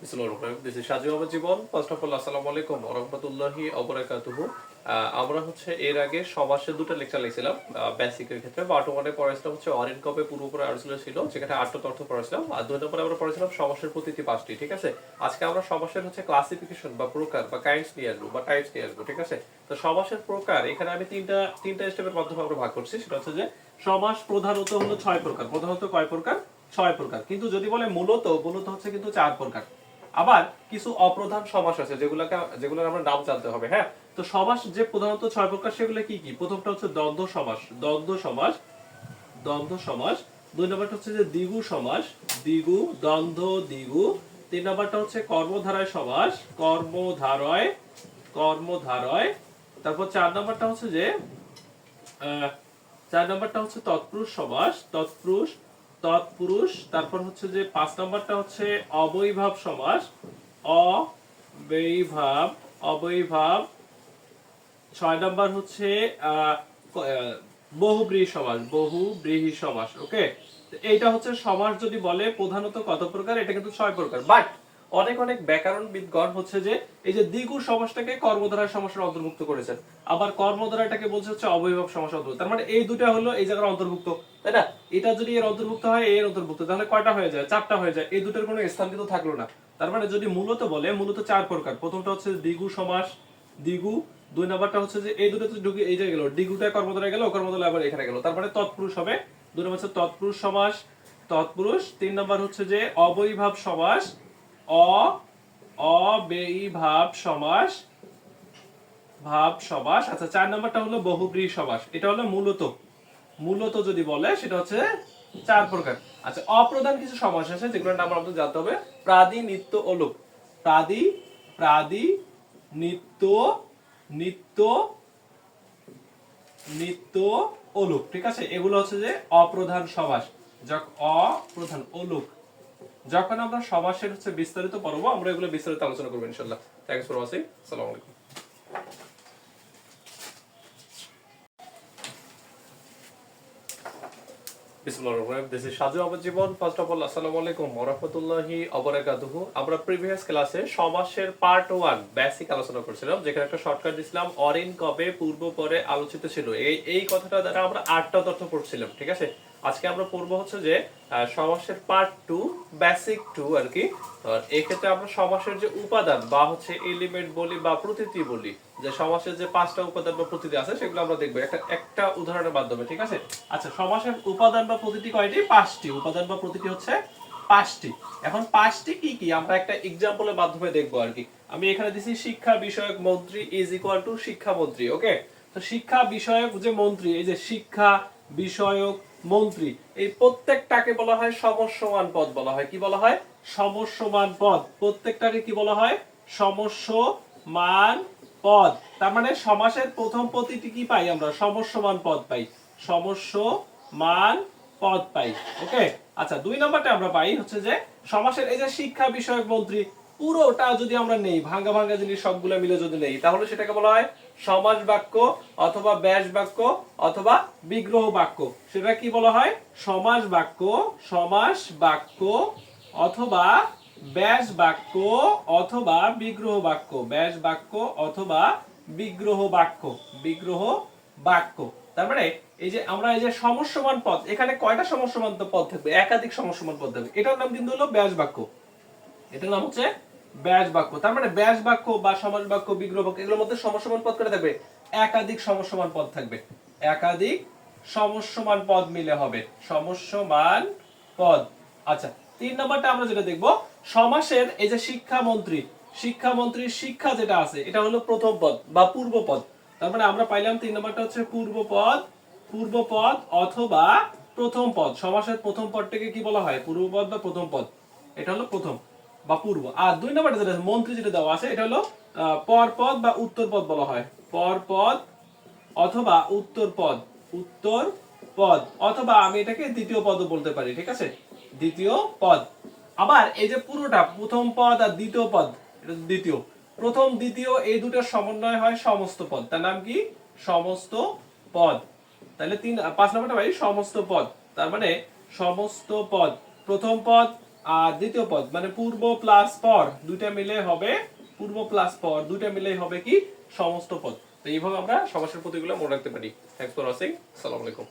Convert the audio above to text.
This is Saju আমার জীবন। First of all আসসালামু আলাইকুম ওয়া রাহমাতুল্লাহি ওয়া বারাকাতুহু। আমরা হচ্ছে এর আগে সমাসের দুটো লেকচার লিখছিলাম বেসিকের ক্ষেত্রে। পার্ট 1 এ পড়াইছিলাম হচ্ছে অরিন কপে পূর্ব পরে আলোচনা ছিল, যেখানে 8টা তথ্য পড়াইছিলাম, আর 2 নম্বরে আমরা পড়াইছিলাম সমাসের প্রতিটি 5টি। ঠিক আছে, আজকে আমরা সমাসের হচ্ছে ক্লাসিফিকেশন বা প্রকার বা কাইন্ডস নিয়ে আসবো বা টাইপস নিয়ে আসবো। ঠিক আছে, তো সমাসের প্রকার এখানে আমি তিনটা স্টেপের মাধ্যমে আমরা ভাগ করছি। সেটা হচ্ছে যে সমাস প্রধানত হলো 6 প্রকার। প্রধানত কয় প্রকার? 6 প্রকার। কিন্তু যদি বলে মূলত হচ্ছে কিন্তু 4 প্রকার। আবার কিছু অপ্রধান সমাস আছে যেগুলোর আমরা নাম জানতে হবে। হ্যাঁ, তো সমাস যে প্রধানত 6 প্রকার সেগুলো কি কি? প্রথমটা হচ্ছে দ্বন্দ্ব সমাস। দ্বন্দ্ব সমাস। 2 নম্বরটা হচ্ছে যে দ্বিগু সমাস। দ্বন্দ্ব দ্বিগু। 3 নম্বরটা হচ্ছে কর্মধারয় সমাস। কর্মধারয়। তারপর 4 নম্বরটা হচ্ছে যে 4 নম্বরটা হচ্ছে তৎপুরুষ সমাস। তৎপুরুষ। তারপর হচ্ছে যে 5 নম্বরটা হচ্ছে অবৈভাব সমাস। অবৈভাব। 6 নম্বর হচ্ছে বহুব্রীহি সমাস। ওকে, এইটা হচ্ছে সমাস। যদি বলে প্রধানত কত প্রকার, এটা কিন্তু 6 প্রকার। বাট অনেক ব্যাকরণবিদগণ হচ্ছে যে এই যে দ্বিগু সমাসটাকে কর্মধারয় সমাসের অন্তর্ভুক্ত করেছেন, আবার কর্মধারয়টাকে বলছে হচ্ছে অবৈভাব সমাস অন্তর্ভুক্ত। তার মানে এই দুটো হলো এই জায়গার অন্তর্ভুক্ত, তাই না? এটা যদি এর অন্তর্ভুক্ত হয়, এর অন্তর্ভুক্ত, তাহলে কয়টা হয়ে যায়? 4টা হয়ে যায়। এই দুটোর কোনো স্থান কিন্তু থাকলো না। তার মানে যদি মূলত বলে, মূলত 4 প্রকার। প্রথমটা হচ্ছে দ্বিগু সমাস। দ্বিগু। 2 নাম্বারটা হচ্ছে যে এই দুটো তো ঢুকে এই জায়গায় গেল, ডিগুটা কর্মধারয় গেল, কর্মধারয় আবার এখানে গেল, তারপরে তৎপুরুষ হবে। 2 নম্বর হচ্ছে তৎপুরুষ সমাস। 3 নম্বর হচ্ছে যে অবৈভাব সমাস। অবৈভাব সমাস। আচ্ছা, 4 নম্বরটা হলো বহুব্রীহি সমাস। এটা হলো মূলত যদি বলে সেটা হচ্ছে 4 প্রকার। আচ্ছা, অপ্রধান কিছু সমাস আছে যেগুলোর নাম আমাদের জানতে হবে। প্রাদি, নিত্য ও লোক। প্রাদি, নিত্য ও লোক। ঠিক আছে, এগুলো হচ্ছে যে অপ্রধান সমাস। অপ্রধান ও লোক। যখন আমরা সমাসের হচ্ছে বিস্তারিত পড়বো, আমরা এগুলো বিস্তারিত আলোচনা করবো ইনশাআল্লাহ। Thanks for watching. আসসালামু আলাইকুম। দিস ইজ সাজু আমার জীবন। ফার্স্ট অফ অল আসসালামু আলাইকুম ওয়া রাহমাতুল্লাহি ওয়া বারাকাতুহু। আমরা প্রিভিয়াস ক্লাসে সমাসের পার্ট 1 বেসিক আলোচনা করছিলাম, যেখানে একটা শর্টকাট দিছিলাম অরিন কবে পূর্ব পরে আলোচিত ছিল। এই কথাটা দ্বারা আমরা 8টা তথ্য পড়ছিলাম। ঠিক আছে, আজকে আমরা পড়বো হচ্ছে যে সমাসের পার্ট 2, বেসিক 2 আর কি। আর এই ক্ষেত্রে আমরা সমাসের যে উপাদান বা হচ্ছে এলিমেন্ট বলি বা প্রতীতি বলি, যে সমাসের যে 5টা উপাদান বা প্রতীতি আছে, সেগুলো আমরা দেখবো একটা উদাহরণের মাধ্যমে। ঠিক আছে, আচ্ছা, সমাসের উপাদান বা প্রতীতি কয়টি? 5টি। উপাদান বা প্রতীতি হচ্ছে 5টি। এখন 5টি কি কি আমরা একটা এক্সাম্পলের মাধ্যমে দেখবো আর কি। আমি এখানে দিছি শিক্ষা বিষয়ক মন্ত্রী ইজ ইকুয়াল টু শিক্ষামন্ত্রী। ওকে, তো শিক্ষা বিষয়ক যে মন্ত্রী, এই যে শিক্ষা বিষয়ক মন্ত্রী, এই প্রত্যেকটাকে বলা হয় সমস্যমান পদ বলা হয়। কি বলা হয়? সমস্যমান পদ। প্রত্যেকটাকে কি বলা হয়? সমস্যমান পদ। তার মানে সমাসের প্রথম প্রতীকটি কি পাই আমরা? সমস্যমান পদ পাই। সমস্যমান পদ পাই। ওকে, আচ্ছা, 2 নম্বরটা আমরা পাই হচ্ছে যে সমাসের এই যে শিক্ষা বিষয়ক মন্ত্রী, পুরোটা যদি আমরা নেই, ভাঙ্গা ভাঙ্গা জিনিস সবগুলো মিলে যদি নেই, তাহলে সেটাকে বলা হয় সমাস বাক্য অথবা ব্যাস বাক্য অথবা বিগ্রহ বাক্য। সেটা কি বলা হয়? সমাস বাক্য অথবা ব্যাস বাক্য অথবা বিগ্রহ বাক্য। ব্যাস বাক্য অথবা বিগ্রহ বাক্য। তার মানে এই যে আমরা এই যে সমস্যমান পদ, এখানে কয়টা সমস্যমান পদ থাকবে? একাধিক সমস্যমান পদ থাকবে। এটার নাম কিন্তু হলো ব্যাস বাক্য। এটার নাম হচ্ছে ব্যাস বাক্য। তার মানে ব্যাস বাক্য বা সমাস বাক্য, বিগ্রহ বাক্য, এগুলোর মধ্যে সমস্যমান পদ করে থাকবে, একাধিক সমস্যমান পদ থাকবে। একাধিক সমস্যমান পদ মিলে হবে সমস্যমান পদ। আচ্ছা, 3 নম্বরটা আমরা যেটা দেখব, সমাসের এই যে শিক্ষামন্ত্রীর শিক্ষা যেটা আছে, এটা হলো প্রথম পদ বা পূর্ব পদ। তার মানে আমরা পাইলাম 3 নম্বরটা হচ্ছে পূর্ব পদ অথবা প্রথম পদ। সমাসের প্রথম পদটাকে কি বলা হয়? পূর্ব পদ বা প্রথম পদ। এটা হলো প্রথম বা পূর্ব। আর 2 নম্বরটা যেটা মন্ত্রী যেটা দেওয়া আছে, এটা হলো পরপদ বা উত্তর পদ বলা হয়। পরপদ অথবা উত্তর পদ অথবা আমি এটাকে দ্বিতীয় পদও বলতে পারি। ঠিক আছে, দ্বিতীয় পদ। আবার এই যে পুরোটা প্রথম পদ আর দ্বিতীয় পদ, এটা দ্বিতীয়। প্রথম দ্বিতীয় এই দুটোর সমন্বয় হয় সমস্ত পদ। তার নাম কি? সমস্ত পদ। তাহলে 5 নম্বরটা ভাই সমস্ত পদ। তার মানে সমস্ত পদ, প্রথম পদ আর দ্বিতীয় পদ মানে পূর্ব প্লাস পর দুইটা মিলে হবে পূর্ব প্লাস পর দুইটা মিলে হবে কি সমস্ত পদ। তো এইভাবে আমরা সমাসের প্রতীকগুলো মনে রাখতে পারি। Thanks for watching. আসসালামু আলাইকুম।